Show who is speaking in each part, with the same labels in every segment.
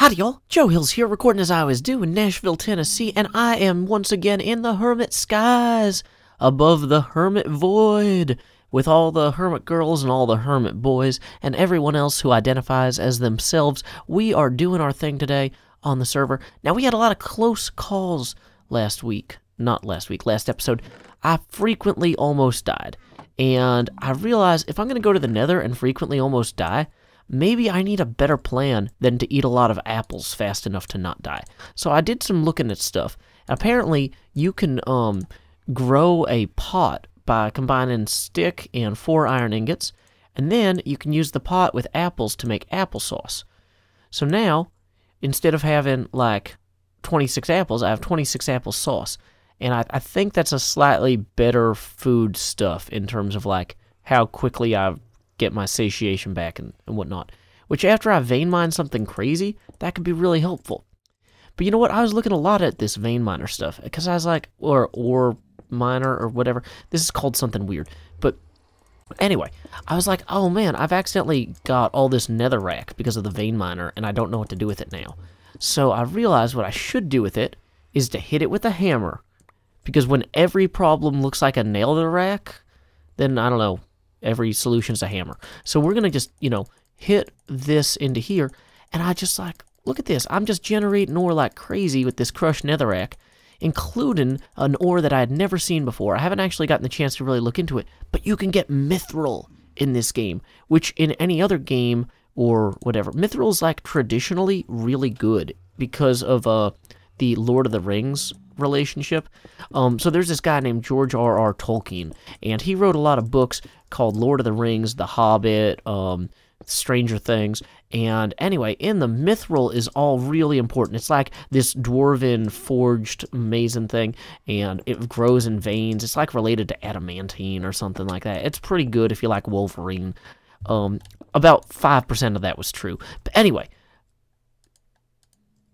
Speaker 1: Howdy y'all, Joe Hills here, recording as I always do in Nashville, Tennessee, and I am once again in the Hermit Skies, above the Hermit Void, with all the Hermit girls and all the Hermit boys, and everyone else who identifies as themselves. We are doing our thing today on the server. Now, we had a lot of close calls last episode. I frequently almost died, and I realized if I'm going to go to the nether and frequently almost die, maybe I need a better plan than to eat a lot of apples fast enough to not die. So I did some looking at stuff. Apparently, you can grow a pot by combining stick and 4 iron ingots, and then you can use the pot with apples to make applesauce. So now, instead of having like 26 apples, I have 26 applesauce. And I think that's a slightly better food stuff in terms of like how quickly I get my satiation back and whatnot. Which after I vein mine something crazy, that could be really helpful. But you know what? I was looking a lot at this vein miner stuff because I was like, or ore miner or whatever. This is called something weird. But anyway, I was like, oh man, I've accidentally got all this netherrack because of the vein miner and I don't know what to do with it now. So I realized what I should do with it is to hit it with a hammer. Because when every problem looks like a netherrack, then I don't know, every solution's a hammer. So we're going to just, hit this into here. And I just like, look at this. I'm just generating ore like crazy with this crushed netherrack, including an ore that I had never seen before. I haven't actually gotten the chance to really look into it. But you can get mithril in this game, which in any other game or whatever. Mithril is like traditionally really good because of the Lord of the Rings relationship. So there's this guy named George R.R. Tolkien, and he wrote a lot of books called Lord of the Rings, The Hobbit, Stranger Things, and anyway, in the mithril is all really important. It's like this dwarven forged amazing thing, and it grows in veins. It's like related to adamantine or something like that. It's pretty good if you like Wolverine. About 5% of that was true. But anyway,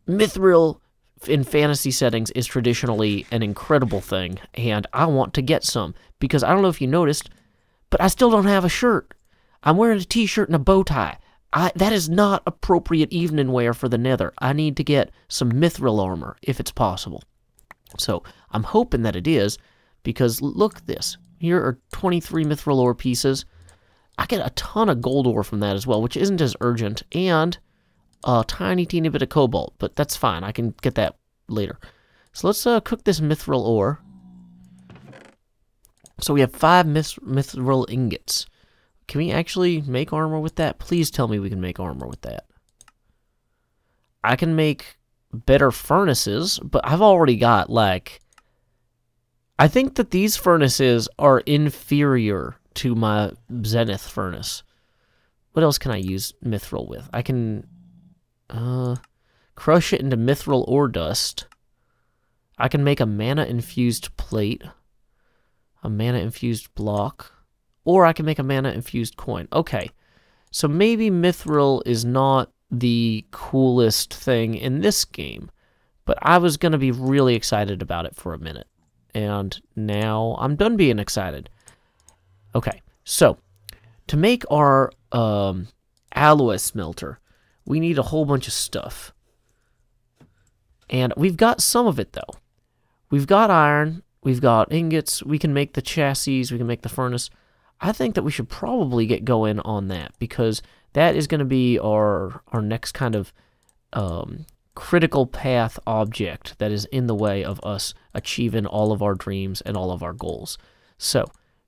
Speaker 1: mithril in fantasy settings is traditionally an incredible thing, and I want to get some, because I don't know if you noticed, but I still don't have a shirt. I'm wearing a t-shirt and a bow tie. That is not appropriate evening wear for the nether. I need to get some mithril armor, if it's possible. So, I'm hoping that it is, because look at this. Here are 23 mithril ore pieces. I get a ton of gold ore from that as well, which isn't as urgent, and a tiny, teeny bit of cobalt, but that's fine. I can get that later. So let's cook this mithril ore. So we have 5 mithril ingots. Can we actually make armor with that? Please tell me we can make armor with that. I can make better furnaces, but I've already got, like... I think that these furnaces are inferior to my Zenith furnace. What else can I use mithril with? I can... crush it into mithril ore dust. I can make a mana-infused plate, a mana-infused block, or I can make a mana-infused coin. Okay, so maybe mithril is not the coolest thing in this game, but I was going to be really excited about it for a minute, and now I'm done being excited. Okay, so to make our alloy smelter, we need a whole bunch of stuff. And we've got some of it, though. We've got iron, we've got ingots, we can make the chassis, we can make the furnace. I think that we should probably get going on that, because that is going to be our next kind of critical path object that is in the way of us achieving all of our dreams and all of our goals. So,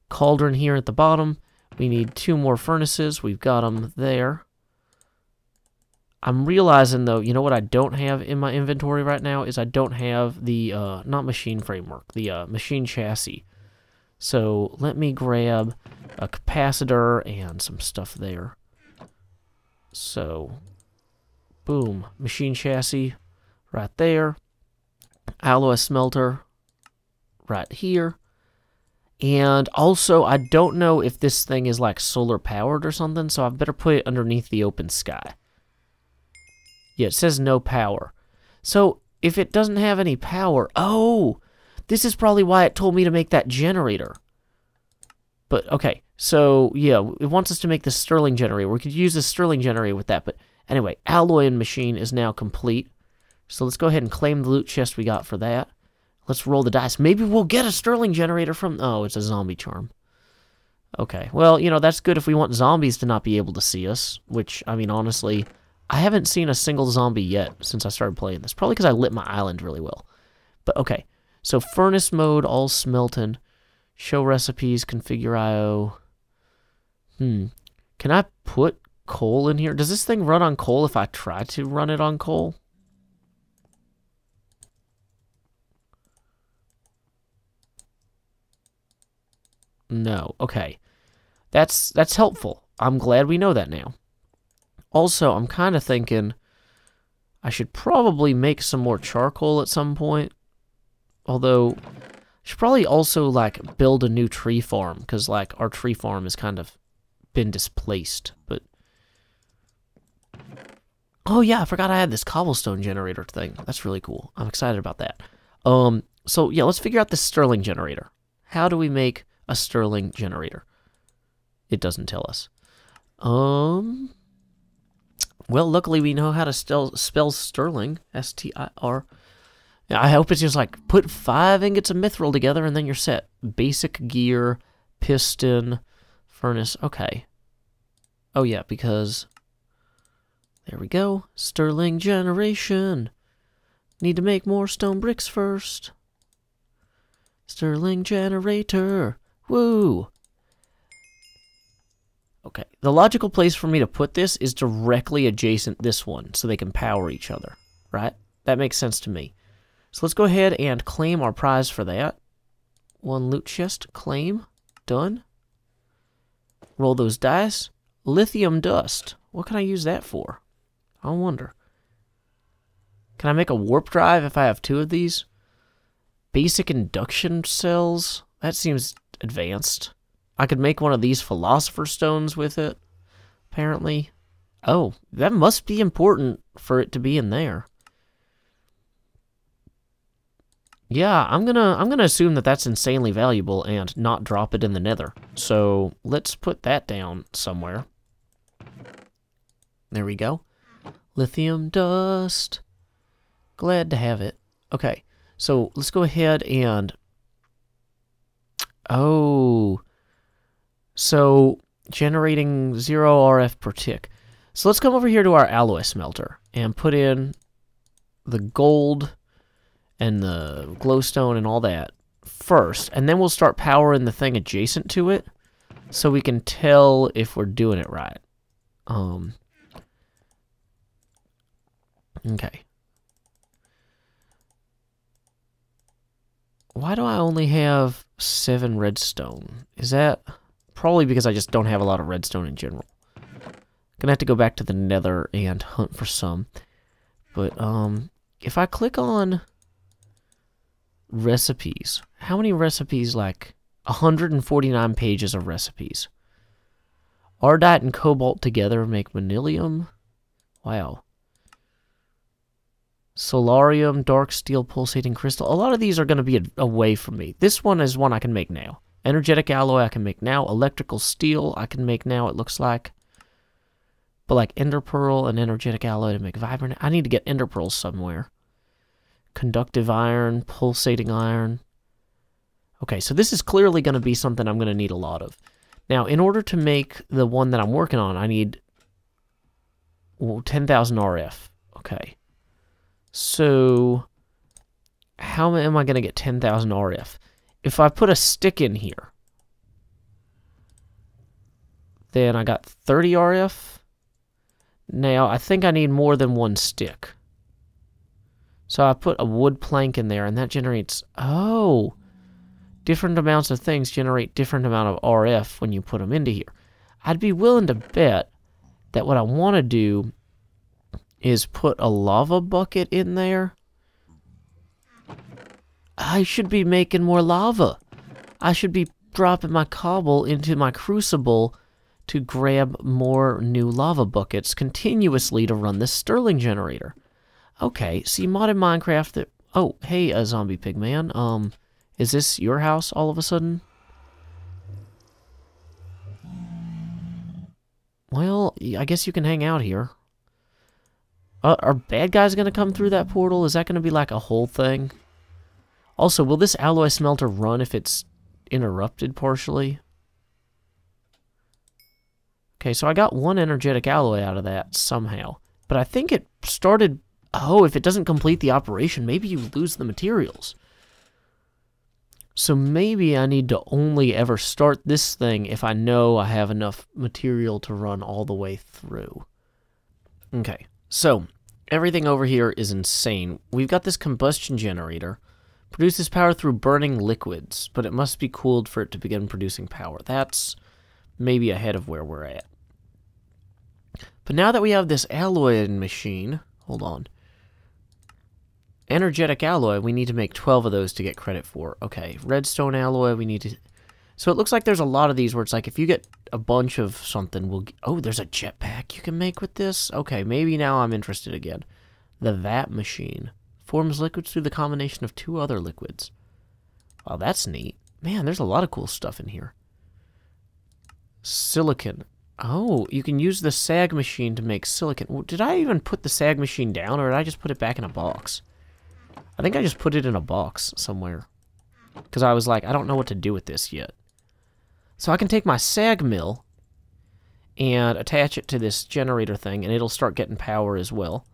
Speaker 1: cauldron here at the bottom. We need 2 more furnaces. We've got them there. I'm realizing, though, you know what I don't have in my inventory right now is I don't have the, not machine framework, the machine chassis. So let me grab a capacitor and some stuff there. So, boom, machine chassis right there. Alloy smelter right here. And also, I don't know if this thing is like solar powered or something, so I better put it underneath the open sky. Yeah, it says no power. So, if it doesn't have any power... Oh! This is probably why it told me to make that generator. But, okay. So, yeah, it wants us to make the Stirling Generator. We could use the Stirling Generator with that, but Anyway, alloying machine is now complete. So let's go ahead and claim the loot chest we got for that. Let's roll the dice. Maybe we'll get a Stirling Generator from... Oh, it's a zombie charm. Okay, well, you know, that's good if we want zombies to not be able to see us. Which, I mean, honestly, I haven't seen a single zombie yet since I started playing this. Probably because I lit my island really well. But, okay. So, furnace mode, all smelting. Show recipes, configure IO. Can I put coal in here? Does this thing run on coal if I try to run it on coal? No. Okay. That's helpful. I'm glad we know that now. Also, I'm kind of thinking I should probably make some more charcoal at some point. Although, I should probably also, like, build a new tree farm. Because, like, our tree farm has kind of been displaced. But, oh yeah, I forgot I had this Cobblestone Generator thing. That's really cool. I'm excited about that. So, yeah, let's figure out this Stirling Generator. How do we make a Stirling Generator? It doesn't tell us. Well, luckily we know how to spell Stirling. S-T-I-R. Yeah, I hope it's just like, put 5 ingots of Mithril together and then you're set. Basic gear, piston, furnace. Okay. Oh yeah, because... There we go. Stirling generation. Need to make more stone bricks first. Stirling Generator. Woo! Okay, the logical place for me to put this is directly adjacent this one, so they can power each other, right? That makes sense to me. So let's go ahead and claim our prize for that. 1 loot chest, claim, done. Roll those dice. Lithium dust. What can I use that for? I wonder. Can I make a warp drive if I have 2 of these? Basic induction cells? That seems advanced. I could make one of these philosopher stones with it, apparently. Oh, that must be important for it to be in there. Yeah, I'm gonna assume that that's insanely valuable and not drop it in the nether. So let's put that down somewhere. There we go. Lithium dust. Glad to have it. Okay, so let's go ahead and... Oh... So, generating 0 RF per tick. So let's come over here to our alloy smelter and put in the gold and the glowstone and all that first. And then we'll start powering the thing adjacent to it so we can tell if we're doing it right. Okay. Why do I only have 7 redstone? Is that... Probably because I just don't have a lot of redstone in general. Gonna have to go back to the nether and hunt for some. But, if I click on recipes, how many recipes, like, 149 pages of recipes. Ardite and cobalt together make manilium. Wow. Solarium, dark steel, pulsating crystal. A lot of these are going to be away from me. This one is one I can make now. Energetic alloy I can make now. Electrical steel I can make now, it looks like. But like ender pearl and energetic alloy to make vibrant. I need to get ender pearls somewhere. Conductive iron, pulsating iron. Okay, so this is clearly going to be something I'm going to need a lot of. Now, in order to make the one that I'm working on, I need 10,000 RF. Okay. So, how am I going to get 10,000 RF? If I put a stick in here, then I got 30 RF. Now, I think I need more than 1 stick. So I put a wood plank in there, and that generates... Oh! Different amounts of things generate different amount of RF when you put them into here. I'd be willing to bet that what I want to do is put a lava bucket in there. I should be making more lava. I should be dropping my cobble into my crucible to grab more new lava buckets continuously to run this Stirling Generator. Okay, see, modded Minecraft that... Oh, hey, a zombie pig man. Is this your house all of a sudden? Well, I guess you can hang out here. Are bad guys going to come through that portal? Is that going to be like a whole thing? Also, will this alloy smelter run if it's interrupted partially? Okay, so I got one energetic alloy out of that somehow. But I think it started... Oh, if it doesn't complete the operation, maybe you lose the materials. So maybe I need to only ever start this thing if I know I have enough material to run all the way through. Okay, so everything over here is insane. We've got this combustion generator. Produces power through burning liquids, but it must be cooled for it to begin producing power. That's maybe ahead of where we're at. But now that we have this alloy machine, hold on. Energetic alloy, we need to make 12 of those to get credit for. Okay, redstone alloy, we need to... So it looks like there's a lot of these where it's like, if you get a bunch of something, we'll... Oh, there's a jetpack you can make with this? Okay, maybe now I'm interested again. The vat machine. Forms liquids through the combination of 2 other liquids. Wow, that's neat. Man, there's a lot of cool stuff in here. Silicon. Oh, you can use the sag machine to make silicon. Did I even put the sag machine down, or did I just put it back in a box? I think I just put it in a box somewhere. Because I was like, I don't know what to do with this yet. So I can take my sag mill and attach it to this generator thing, and it'll start getting power as well.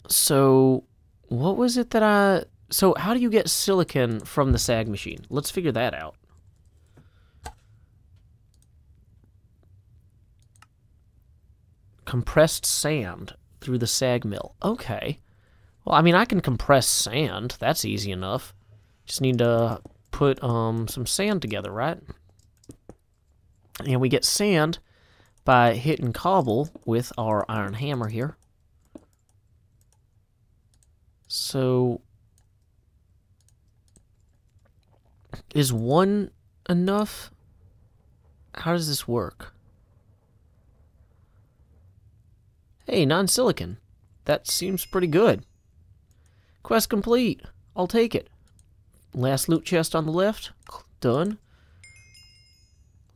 Speaker 1: So, what was it that I... So, how do you get silicon from the sag machine? Let's figure that out. Compressed sand through the sag mill. Okay. Well, I mean, I can compress sand. That's easy enough. Just need to put some sand together, right? And we get sand by hitting cobble with our iron hammer here. So, is 1 enough? How does this work? Hey, non-silicon. That seems pretty good. Quest complete. I'll take it. Last loot chest on the left. Done.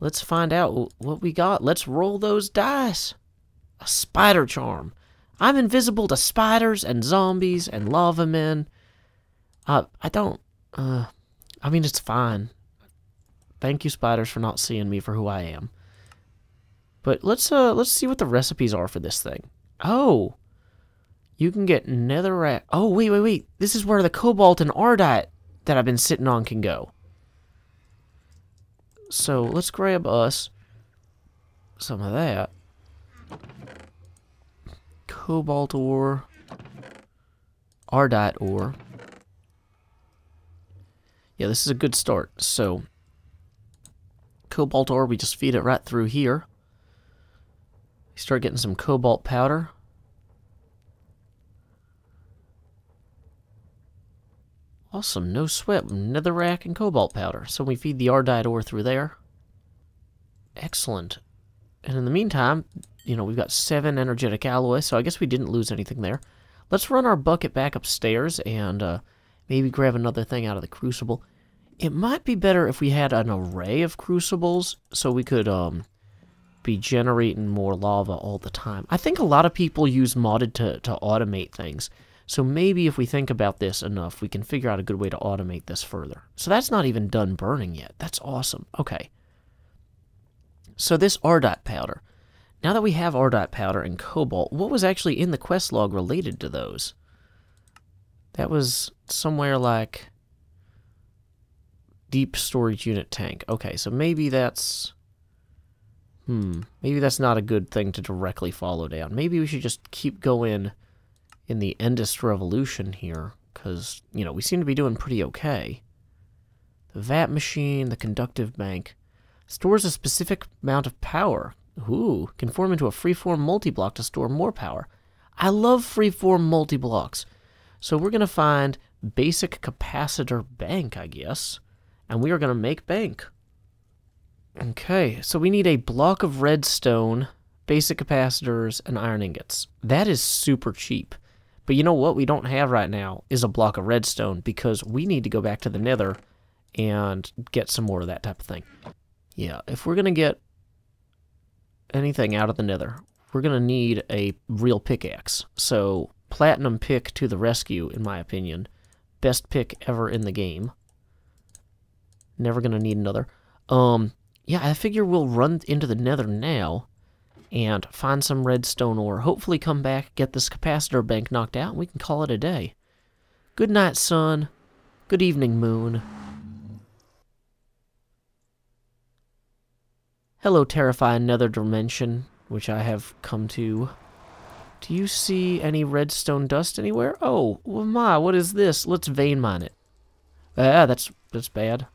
Speaker 1: Let's find out what we got. Let's roll those dice. A spider charm. I'm invisible to spiders and zombies and lava men. I mean, it's fine. Thank you, spiders, for not seeing me for who I am. But let's see what the recipes are for this thing. Oh, you can get netherrack. Oh, wait. This is where the cobalt and ardite that I've been sitting on can go. So let's grab us some of that. Cobalt ore. Ardite ore. Yeah, this is a good start. So, cobalt ore, we just feed it right through here. Start getting some cobalt powder. Awesome, no sweat, netherrack and cobalt powder. So we feed the ardite ore through there. Excellent. And in the meantime, you know, we've got 7 energetic alloy, so I guess we didn't lose anything there. Let's run our bucket back upstairs and maybe grab another thing out of the crucible. It might be better if we had an array of crucibles so we could be generating more lava all the time. I think a lot of people use modded to automate things. So maybe if we think about this enough, we can figure out a good way to automate this further. So that's not even done burning yet. That's awesome. Okay. So this ardite powder. Now that we have ardite powder and cobalt, what was actually in the quest log related to those? That was somewhere like deep storage unit tank. Okay, so maybe that's... maybe that's not a good thing to directly follow down. Maybe we should just keep going in the Endless Revolution here, because, you know, we seem to be doing pretty okay. The vat machine, the conductive bank, stores a specific amount of power. Ooh, can form into a freeform multi-block to store more power. I love freeform multi-blocks. So we're going to find basic capacitor bank, I guess, and we are going to make bank. Okay, so we need a block of redstone, basic capacitors, and iron ingots. That is super cheap. But you know what we don't have right now is a block of redstone, because we need to go back to the nether and get some more of that type of thing. Yeah, if we're going to get anything out of the nether, we're going to need a real pickaxe. So, platinum pick to the rescue, in my opinion. Best pick ever in the game. Never going to need another. Yeah, I figure we'll run into the nether now and find some redstone ore. Hopefully come back, get this capacitor bank knocked out, and we can call it a day. Good night, sun. Good evening, moon. Hello, terrifying nether dimension, which I have come to. Do you see any redstone dust anywhere? Oh, well, my, what is this? Let's vein mine it. Ah, that's bad.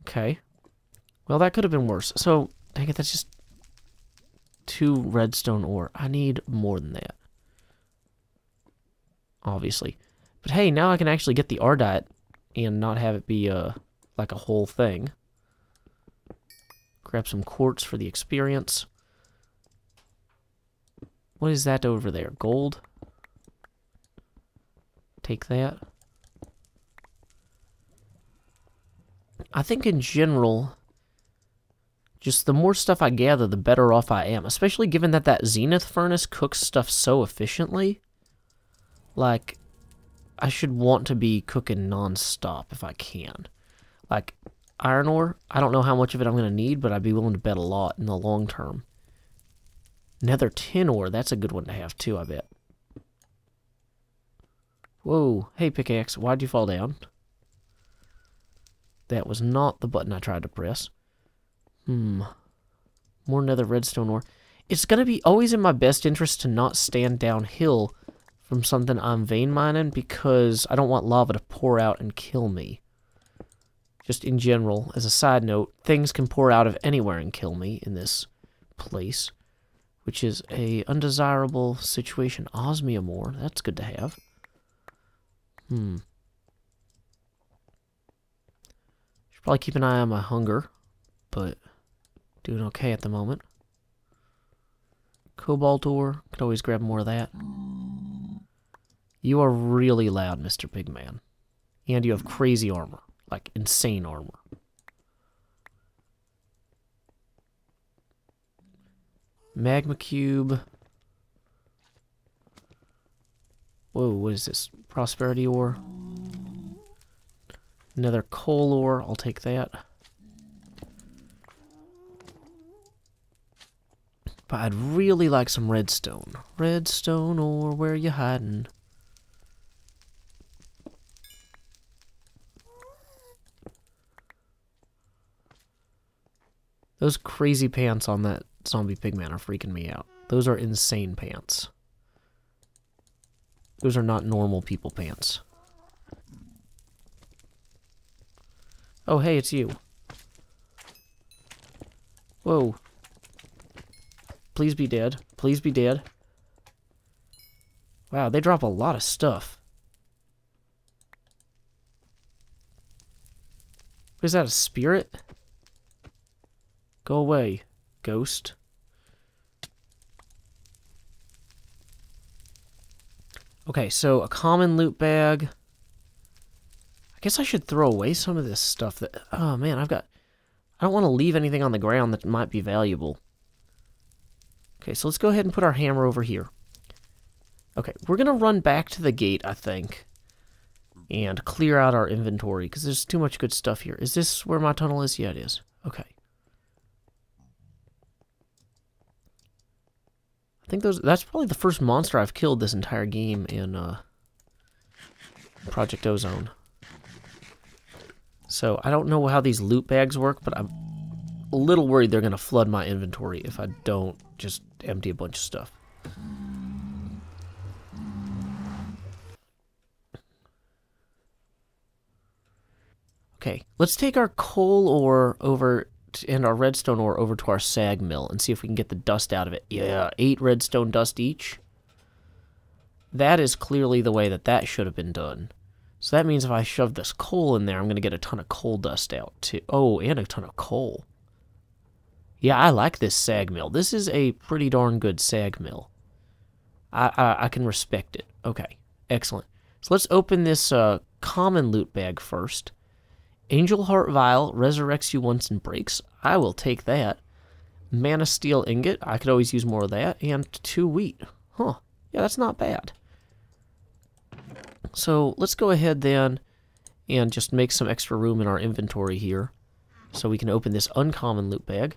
Speaker 1: Okay. Well, that could have been worse. So, dang it, that's just 2 redstone ore. I need more than that. Obviously. But hey, now I can actually get the Ardite and not have it be, like a whole thing. Grab some quartz for the experience. What is that over there? Gold? Take that. I think in general, just the more stuff I gather, the better off I am. Especially given that that Zenith furnace cooks stuff so efficiently. Like, I should want to be cooking non-stop if I can. Like, iron ore, I don't know how much of it I'm going to need, but I'd be willing to bet a lot in the long term. Nether tin ore, that's a good one to have too, I bet. Whoa, hey pickaxe, why'd you fall down? That was not the button I tried to press. More nether redstone ore. It's going to be always in my best interest to not stand downhill from something I'm vein mining because I don't want lava to pour out and kill me. Just in general, as a side note, things can pour out of anywhere and kill me in this place, which is a undesirable situation. Osmium ore, that's good to have. Should probably keep an eye on my hunger, but doing okay at the moment. Cobalt ore, could always grab more of that. You are really loud, Mr. Big Man. And you have crazy armor. Like, insane armor. Magma cube. Whoa, what is this? Prosperity ore. Another coal ore, I'll take that. But I'd really like some redstone. Redstone ore, where you hiding? Those crazy pants on that zombie pigman are freaking me out. Those are insane pants. Those are not normal people pants. Oh, hey, it's you. Whoa. Please be dead. Please be dead. Wow, they drop a lot of stuff. What is that, a spirit? Go away, ghost. Okay, so a common loot bag. I guess I should throw away some of this stuff that... Oh, man, I don't want to leave anything on the ground that might be valuable. Okay, so let's go ahead and put our hammer over here. Okay, we're going to run back to the gate, I think, and clear out our inventory, because there's too much good stuff here. Is this where my tunnel is? Yeah, it is. Okay. I think that's probably the first monster I've killed this entire game in Project Ozone. So, I don't know how these loot bags work, but I'm a little worried they're going to flood my inventory if I don't just empty a bunch of stuff. Okay, let's take our coal ore over and our redstone ore over to our sag mill and see if we can get the dust out of it. Yeah, 8 redstone dust each. That is clearly the way that should have been done. So that means if I shove this coal in there, I'm going to get a ton of coal dust out too. Oh, and a ton of coal. Yeah, I like this sag mill. This is a pretty darn good sag mill. I can respect it. Okay, excellent. So let's open this common loot bag first. Angel Heart Vial resurrects you once and breaks. I will take that. Mana steel ingot. I could always use more of that. And 2 wheat. Huh. Yeah, that's not bad. So let's go ahead then and just make some extra room in our inventory here. So we can open this uncommon loot bag.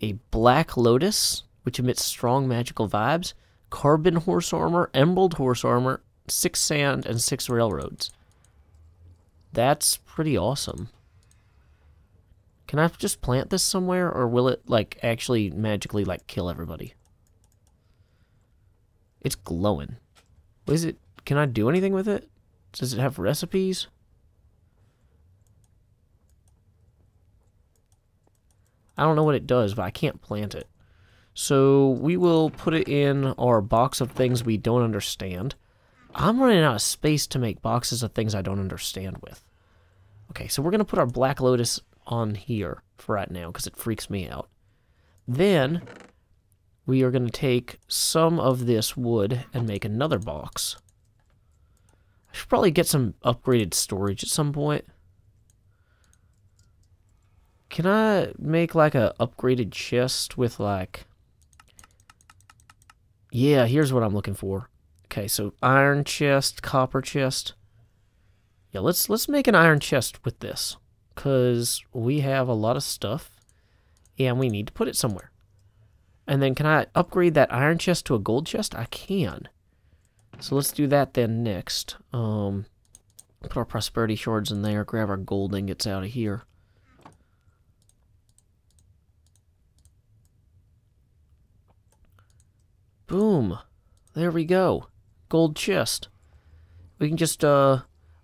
Speaker 1: A black lotus, which emits strong magical vibes. Carbon horse armor, emerald horse armor, 6 sand, and 6 railroads. That's pretty awesome. Can I just plant this somewhere, or will it, like, actually magically, like, kill everybody? It's glowing. What is it? Can I do anything with it? Does it have recipes? I don't know what it does, but I can't plant it. So we will put it in our box of things we don't understand. I'm running out of space to make boxes of things I don't understand with. Okay, so we're going to put our black lotus on here for right now because it freaks me out. Then we are going to take some of this wood and make another box. I should probably get some upgraded storage at some point. Can I make like a upgraded chest with like... Yeah, here's what I'm looking for. Okay, so iron chest, copper chest. Yeah, let's make an iron chest with this, because we have a lot of stuff, and we need to put it somewhere. And then can I upgrade that iron chest to a gold chest? I can. So let's do that then next. Put our prosperity shards in there, grab our gold ingots out of here. Boom. There we go. Gold chest. We can just, I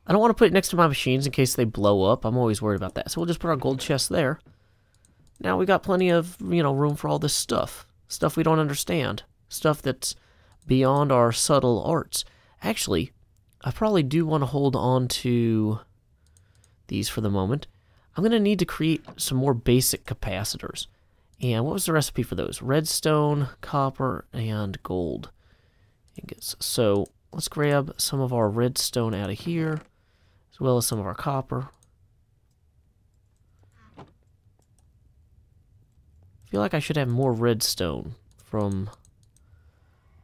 Speaker 1: don't want to put it next to my machines in case they blow up. I'm always worried about that. So we'll just put our gold chest there. Now we got plenty of, you know, room for all this stuff. Stuff we don't understand. Stuff that's beyond our subtle arts. Actually, I probably do want to hold on to these for the moment. I'm going to need to create some more basic capacitors. And what was the recipe for those? Redstone, copper, and gold ingots. So let's grab some of our redstone out of here, as well as some of our copper. I feel like I should have more redstone from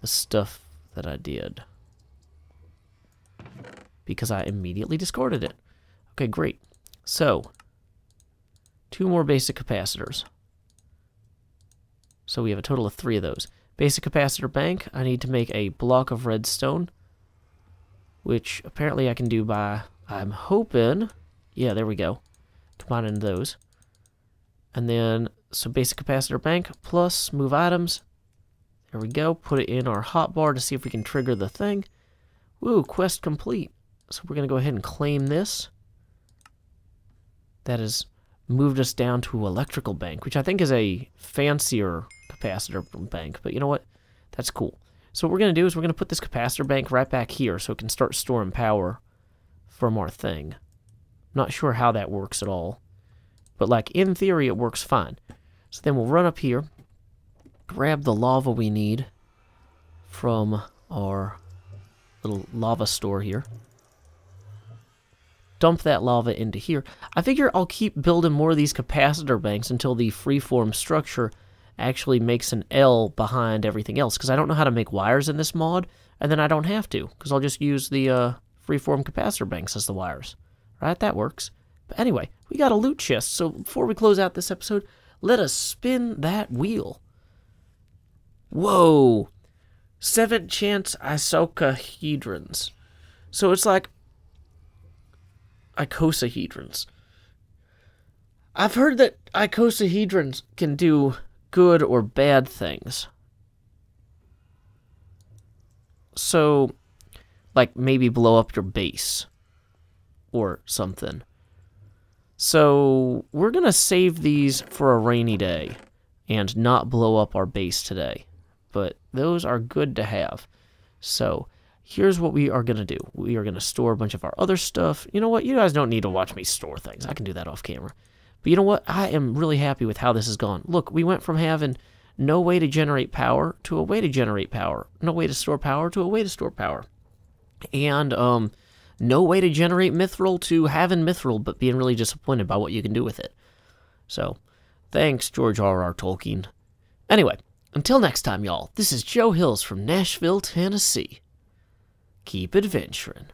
Speaker 1: the stuff that I did, because I immediately discarded it. Okay, great. So, 2 more basic capacitors. So we have a total of 3 of those. Basic capacitor bank, I need to make a block of redstone, which apparently I can do by, I'm hoping, yeah, there we go, combining those. And then some basic capacitor bank plus move items. There we go, put it in our hotbar to see if we can trigger the thing. Woo, quest complete. So we're going to go ahead and claim this. That has moved us down to electrical bank, which I think is a fancier capacitor bank, but you know what? That's cool. So what we're going to do is we're going to put this capacitor bank right back here so it can start storing power from our thing. Not sure how that works at all, but like in theory it works fine. So then we'll run up here, grab the lava we need from our little lava store here. Dump that lava into here. I figure I'll keep building more of these capacitor banks until the freeform structure actually makes an L behind everything else, because I don't know how to make wires in this mod, and then I don't have to, because I'll just use the freeform capacitor banks as the wires. Right? That works. But anyway, we got a loot chest, so before we close out this episode, let us spin that wheel. Whoa! 7 chance icosahedrons. So it's like icosahedrons. I've heard that icosahedrons can do good or bad things. So, like maybe blow up your base or something. So, we're going to save these for a rainy day and not blow up our base today. But those are good to have. So, here's what we are going to do. We are going to store a bunch of our other stuff. You know what? You guys don't need to watch me store things. I can do that off camera. But you know what? I am really happy with how this has gone. Look, we went from having no way to generate power to a way to generate power. No way to store power to a way to store power. And no way to generate mithril to having mithril, but being really disappointed by what you can do with it. So, thanks, George R.R. Tolkien. Anyway, until next time, y'all, this is Joe Hills from Nashville, Tennessee. Keep adventuring.